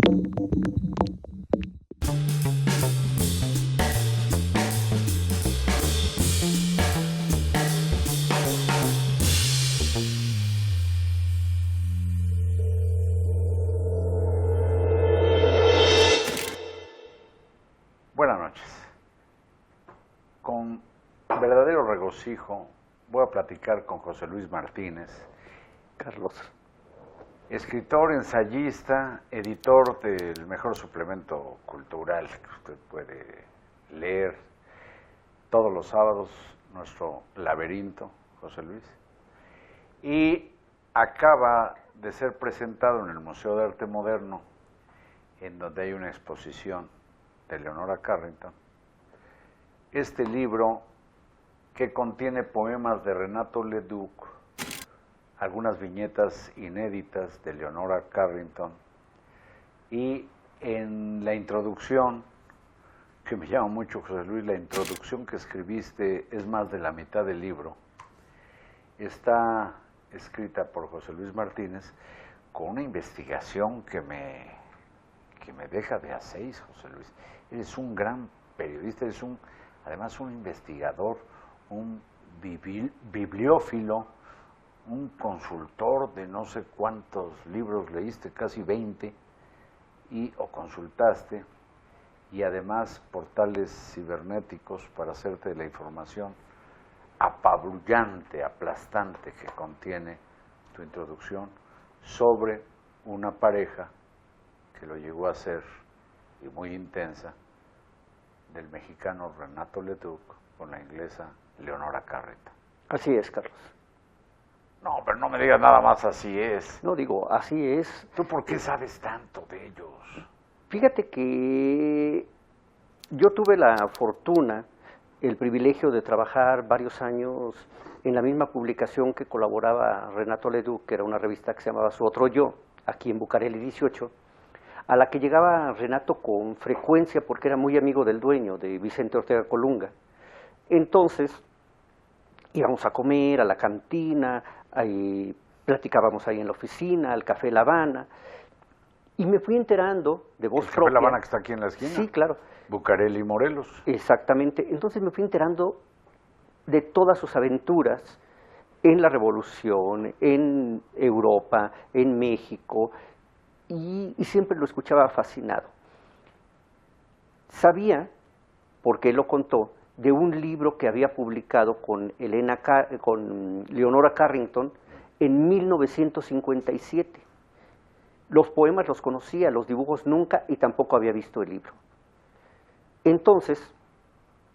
Buenas noches. Con verdadero regocijo voy a platicar con José Luis Martínez, Carlos. Escritor, ensayista, editor del mejor suplemento cultural que usted puede leer todos los sábados, nuestro laberinto, José Luis. Y acaba de ser presentado en el Museo de Arte Moderno, en donde hay una exposición de Leonora Carrington, este libro que contiene poemas de Renato Leduc, algunas viñetas inéditas de Leonora Carrington, y en la introducción, que me llama mucho, José Luis, la introducción que escribiste es más de la mitad del libro, está escrita por José Luis Martínez con una investigación que me deja de a seis, José Luis. Eres un gran periodista, eres además un investigador, un bibliófilo, un consultor de no sé cuántos libros leíste, casi 20, o consultaste, y además portales cibernéticos para hacerte la información apabullante, aplastante que contiene tu introducción sobre una pareja que lo llegó a ser, y muy intensa, del mexicano Renato Leduc con la inglesa Leonora Carrington. Así es, Carlos. No, pero no me digas nada más así es. No, digo, así es. ¿Tú por qué sabes tanto de ellos? Fíjate que yo tuve la fortuna, el privilegio de trabajar varios años en la misma publicación que colaboraba Renato Leduc, que era una revista que se llamaba Su Otro Yo, aquí en Bucareli 18, a la que llegaba Renato con frecuencia porque era muy amigo del dueño, de Vicente Ortega Colunga. Entonces, íbamos a comer a la cantina, ahí platicábamos ahí en la oficina, al Café La Habana, y me fui enterando de voz propia. ¿El Café La Habana que está aquí en la esquina? Sí, claro. Bucareli, Morelos. Exactamente. Entonces me fui enterando de todas sus aventuras en la Revolución, en Europa, en México, y siempre lo escuchaba fascinado. Sabía, porque él lo contó, de un libro que había publicado con Leonora Carrington en 1957. Los poemas los conocía, los dibujos nunca, y tampoco había visto el libro. Entonces,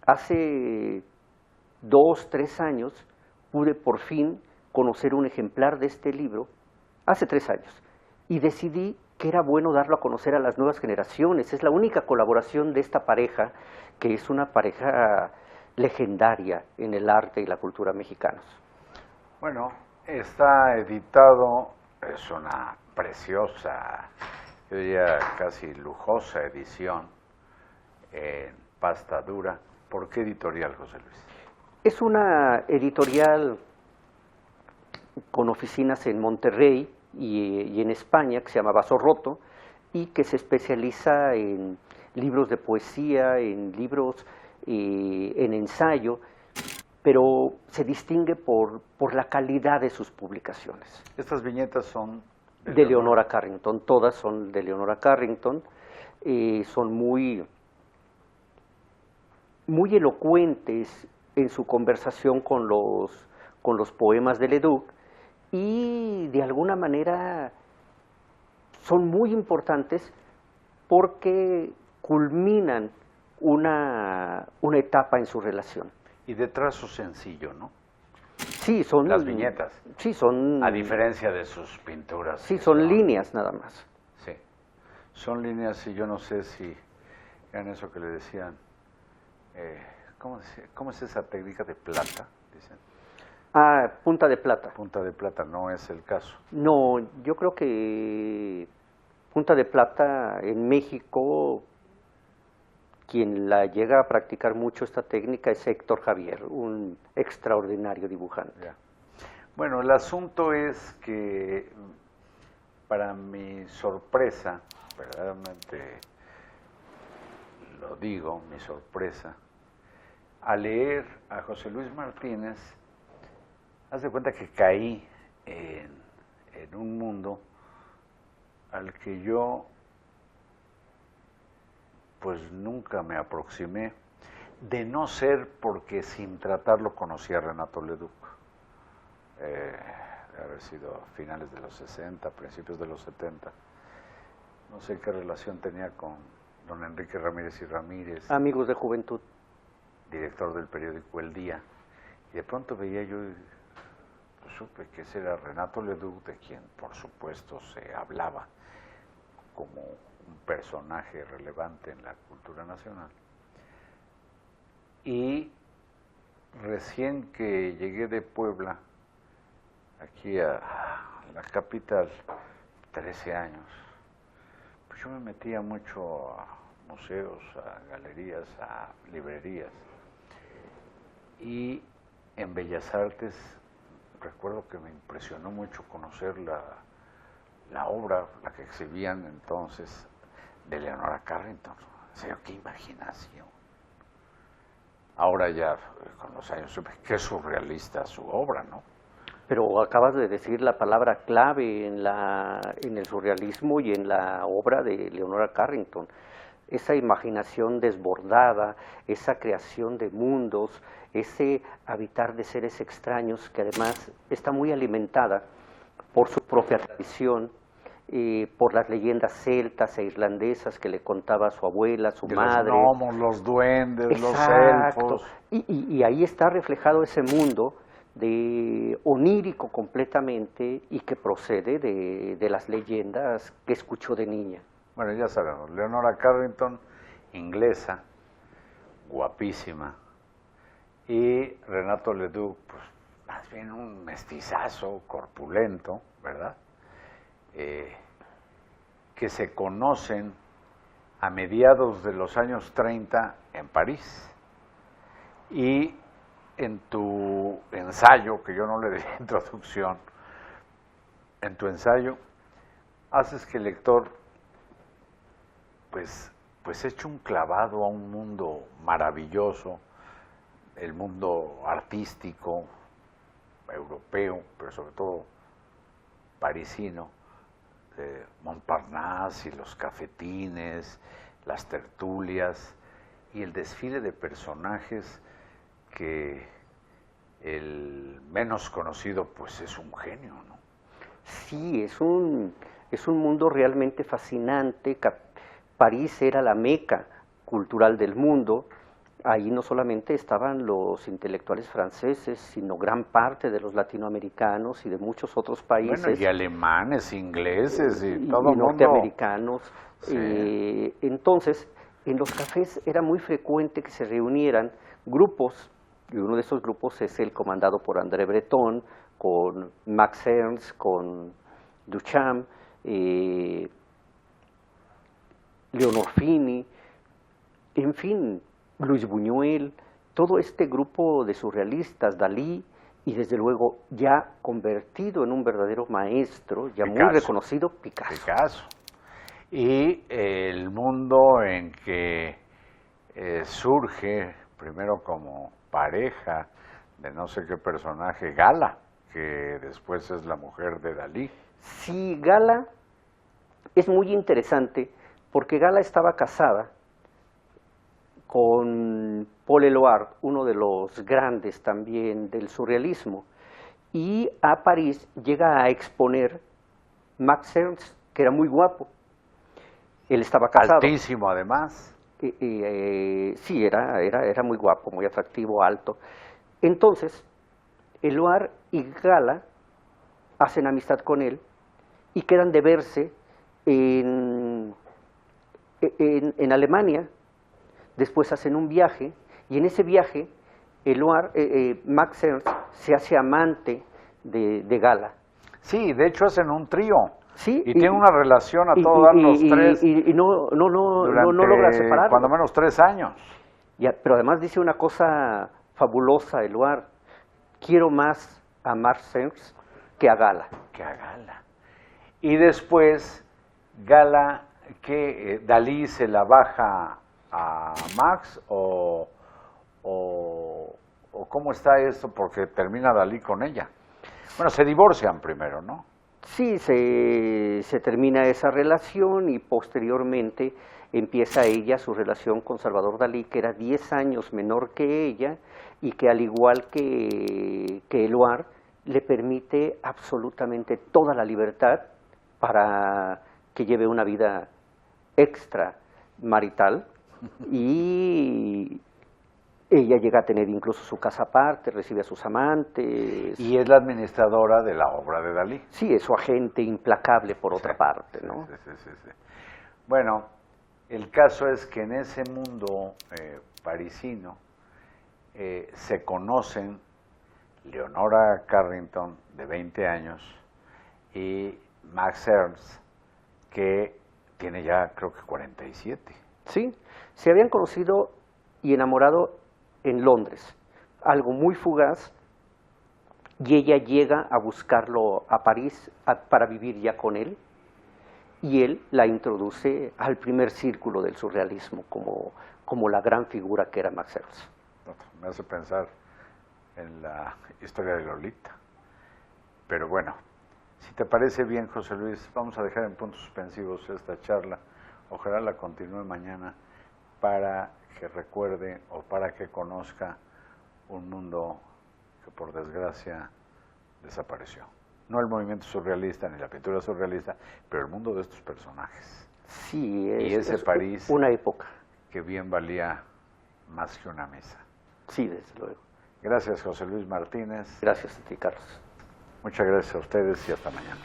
hace 2, 3 años, pude por fin conocer un ejemplar de este libro, hace 3 años, y decidí que era bueno darlo a conocer a las nuevas generaciones. Es la única colaboración de esta pareja, que es una pareja legendaria en el arte y la cultura mexicanos. Bueno, está editado, es una preciosa, yo diría casi lujosa edición en pasta dura. ¿Por qué editorial, José Luis? Es una editorial con oficinas en Monterrey y en España, que se llama Vaso Roto, y que se especializa en libros de poesía, en libros, en ensayo, pero se distingue por la calidad de sus publicaciones. Estas viñetas son de Leonora Carrington, todas son de Leonora Carrington, son muy elocuentes en su conversación con los poemas de Leduc, y de alguna manera son muy importantes porque culminan una etapa en su relación. Y de trazo sencillo, ¿no? Sí, son las viñetas. Sí, son. A diferencia de sus pinturas. Sí, son líneas nada más. Sí, son líneas, y yo no sé si eran eso que le decían. ¿Cómo es esa técnica de plata? Dicen. Ah, punta de plata. Punta de plata, no es el caso. No, yo creo que punta de plata en México, quien la llega a practicar mucho esta técnica es Héctor Javier, un extraordinario dibujante. Ya. Bueno, el asunto es que, para mi sorpresa, verdaderamente lo digo, mi sorpresa, al leer a José Luis Martínez, haz de cuenta que caí en un mundo al que yo pues nunca me aproximé, de no ser porque sin tratarlo conocí a Renato Leduc, de haber sido a finales de los 60, principios de los 70. No sé qué relación tenía con don Enrique Ramírez y Ramírez, Amigos de juventud. director del periódico El Día, y de pronto veía yo, pues, supe que ese era Renato Leduc, de quien por supuesto se hablaba como un personaje relevante en la cultura nacional. Y recién que llegué de Puebla, aquí a la capital, 13 años, pues yo me metía mucho a museos, a galerías, a librerías. Y en Bellas Artes recuerdo que me impresionó mucho conocer la obra, la que exhibían entonces, de Leonora Carrington. En serio, qué imaginación. Ahora ya, con los años, supe qué surrealista su obra, ¿no? Pero acabas de decir la palabra clave en el surrealismo y en la obra de Leonora Carrington. Esa imaginación desbordada, esa creación de mundos, ese habitar de seres extraños que además está muy alimentada por su propia tradición, por las leyendas celtas e irlandesas que le contaba su abuela, su madre. Los gnomos, los duendes, Exacto. los elfos. Y ahí está reflejado ese mundo onírico completamente y que procede de las leyendas que escuchó de niña. Bueno, ya sabemos, Leonora Carrington, inglesa, guapísima, y Renato Leduc, pues más bien un mestizazo, corpulento, ¿verdad? Que se conocen a mediados de los años 30 en París. Y en tu ensayo, que yo no le di introducción, en tu ensayo haces que el lector pues eche un clavado a un mundo maravilloso, el mundo artístico, europeo, pero sobre todo parisino, de Montparnasse y los cafetines, las tertulias y el desfile de personajes que el menos conocido pues es un genio, ¿no? Sí, es un mundo realmente fascinante. París era la meca cultural del mundo. Ahí no solamente estaban los intelectuales franceses, sino gran parte de los latinoamericanos y de muchos otros países. Bueno, y alemanes, ingleses y todo el mundo. Norteamericanos. Sí. Entonces, en los cafés era muy frecuente que se reunieran grupos, y uno de esos grupos es el comandado por André Breton, con Max Ernst, con Duchamp, Leonor Fini, en fin, Luis Buñuel, todo este grupo de surrealistas, Dalí, y desde luego ya convertido en un verdadero maestro, ya Picasso. muy reconocido, Picasso. Y el mundo en que surge, primero como pareja de no sé qué personaje, Gala, que después es la mujer de Dalí. Sí, Gala es muy interesante porque Gala estaba casada con Paul Eluard, uno de los grandes también del surrealismo, y a París llega a exponer Max Ernst, que era muy guapo. Él estaba casado. Altísimo, además. Sí, era muy guapo, muy atractivo, alto. Entonces, Eluard y Gala hacen amistad con él y quedan de verse en Alemania. Después hacen un viaje, y en ese viaje Max Ernst se hace amante de Gala. Sí, de hecho hacen un trío. Sí, y tienen una relación a todo dar los tres. Y no logra separarlos. Cuando menos 3 años. Pero además dice una cosa fabulosa, Eluard: quiero más a Max Ernst que a Gala. Que a Gala. Y después Gala que Dalí se la baja a Max o cómo está esto, porque termina Dalí con ella. Bueno, se divorcian primero, ¿no? Sí, se termina esa relación y posteriormente empieza ella su relación con Salvador Dalí, que era 10 años menor que ella y que al igual que Eluard, le permite absolutamente toda la libertad para que lleve una vida extramarital y ella llega a tener incluso su casa aparte, recibe a sus amantes. Y es la administradora de la obra de Dalí. Sí, es su agente implacable por otra parte, ¿no? Sí. Bueno, el caso es que en ese mundo parisino se conocen Leonora Carrington, de 20 años, y Max Ernst, que tiene ya creo que 47. Sí, se habían conocido y enamorado en Londres, algo muy fugaz, y ella llega a buscarlo a París para vivir ya con él, y él la introduce al primer círculo del surrealismo como la gran figura que era Max Ernst. Me hace pensar en la historia de Lolita. Pero bueno, si te parece bien, José Luis, vamos a dejar en puntos suspensivos esta charla. Ojalá la continúe mañana para que recuerde o para que conozca un mundo que por desgracia desapareció. No el movimiento surrealista ni la pintura surrealista, pero el mundo de estos personajes. Sí, y ese París una época que bien valía más que una mesa. Sí, desde luego. Gracias, José Luis Martínez. Gracias a ti, Carlos. Muchas gracias a ustedes y hasta mañana.